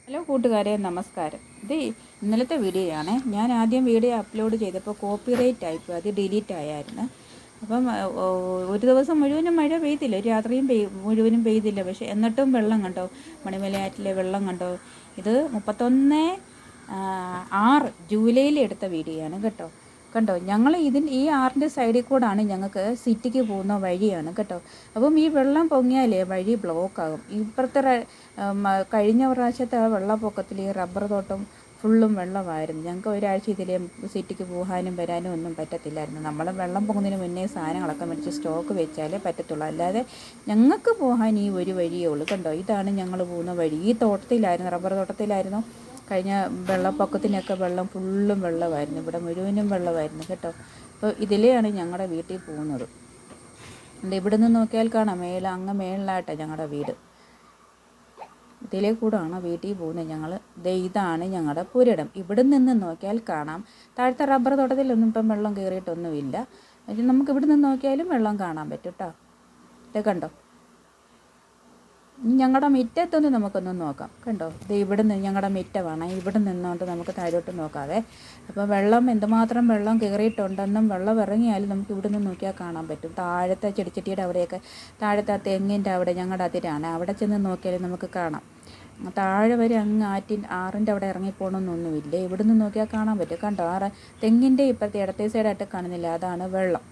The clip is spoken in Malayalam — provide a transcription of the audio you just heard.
ഹലോ കൂട്ടുകാരെ, നമസ്കാരം. ഇത് ഇന്നലത്തെ വീഡിയോ ആണ്. ഞാൻ ആദ്യം വീഡിയോ അപ്ലോഡ് ചെയ്തപ്പോൾ കോപ്പിറൈറ്റ് ആയിപ്പോൾ അത് ഡിലീറ്റ് ആയായിരുന്നു. അപ്പം ഒരു ദിവസം മുഴുവനും മഴ പെയ്തില്ല, രാത്രിയും മുഴുവനും പെയ്തില്ല. പക്ഷേ എന്നിട്ടും വെള്ളം കണ്ടോ, മണിമലയാറ്റിലെ വെള്ളം കണ്ടോ. ഇത് 31/6 ജൂലൈയിൽ എടുത്ത വീഡിയോ ആണ് കേട്ടോ. കണ്ടോ, ഞങ്ങൾ ഈ ആറിൻ്റെ സൈഡിൽ കൂടാണ് ഞങ്ങൾക്ക് സിറ്റിക്ക് പോകുന്ന വഴിയാണ് കേട്ടോ. അപ്പം ഈ വെള്ളം പൊങ്ങിയാലേ വഴി ബ്ലോക്കാകും. ഇപ്പുറത്തെ കഴിഞ്ഞ പ്രാവശ്യത്തെ ആ വെള്ളപ്പൊക്കത്തിൽ ഈ റബ്ബർ തോട്ടം ഫുള്ളും വെള്ളമായിരുന്നു. ഞങ്ങൾക്ക് ഒരാഴ്ച ഇതിലെ സിറ്റിക്ക് പോകാനും വരാനും ഒന്നും പറ്റത്തില്ലായിരുന്നു. നമ്മൾ വെള്ളം പോകുന്നതിന് മുന്നേ സാധനങ്ങളൊക്കെ മേടിച്ച് സ്റ്റോക്ക് വെച്ചാലേ പറ്റത്തുള്ളൂ. അല്ലാതെ ഞങ്ങൾക്ക് പോകാൻ ഈ ഒരു വഴിയേ ഉള്ളൂ. കണ്ടോ, ഇതാണ് ഞങ്ങൾ പോകുന്ന വഴി. ഈ തോട്ടത്തിലായിരുന്നു, റബ്ബർ തോട്ടത്തിലായിരുന്നു കഴിഞ്ഞ വെള്ളപ്പൊക്കത്തിനൊക്കെ വെള്ളം ഫുള്ളും വെള്ളമായിരുന്നു. ഇവിടെ മുഴുവനും വെള്ളമായിരുന്നു കേട്ടോ. അപ്പോൾ ഇതിലെയാണ് ഞങ്ങളുടെ വീട്ടിൽ പോകുന്നത്. ഇവിടെ നിന്ന് നോക്കിയാൽ കാണാം, അങ്ങ് മേളിലായിട്ടാണ് ഞങ്ങളുടെ വീട്. ഇതിലേ കൂടാണ് വീട്ടിൽ പോകുന്നത് ഞങ്ങൾ. ഇതാണ് ഞങ്ങളുടെ പുരയിടം. ഇവിടെ നിന്ന് നോക്കിയാൽ കാണാം, താഴത്തെ റബ്ബർ തോട്ടത്തിലൊന്നും ഇപ്പം വെള്ളം കയറിയിട്ടൊന്നുമില്ല. നമുക്ക് ഇവിടെ നിന്ന് നോക്കിയാലും വെള്ളം കാണാൻ പറ്റും കേട്ടോ. ഇത് കണ്ടോ, ഞങ്ങളുടെ മുറ്റത്തൊന്ന് നമുക്കൊന്ന് നോക്കാം. കണ്ടോ, ഇവിടെ നിന്ന് ഞങ്ങളുടെ മുറ്റമാണ്. ഇവിടെ നിന്നുകൊണ്ട് നമുക്ക് താഴോട്ട് നോക്കാവേ. അപ്പോൾ വെള്ളം എന്തുമാത്രം വെള്ളം കയറിയിട്ടുണ്ടെന്നും വെള്ളം ഇറങ്ങിയാലും നമുക്ക് ഇവിടെ നിന്ന് നോക്കിയാൽ കാണാൻ പറ്റും. താഴത്തെ ചെടിച്ചട്ടിയുടെ അവിടെയൊക്കെ, താഴത്തെ തെങ്ങിൻ്റെ അവിടെ ഞങ്ങളുടെ അതിരാണ്. അവിടെ ചെന്ന് നോക്കിയാലും നമുക്ക് കാണാം. താഴെ വരെ അങ്ങ് ആറിൻ്റെ അവിടെ ഇറങ്ങിപ്പോകണമെന്നൊന്നുമില്ല. ഇവിടെ നിന്ന് നോക്കിയാൽ കാണാൻ പറ്റും. കണ്ടോ, തെങ്ങിൻ്റെ ഇപ്പോഴത്തെ ഇടത്തെ സൈഡായിട്ട് കാണുന്നില്ല, അതാണ് വെള്ളം.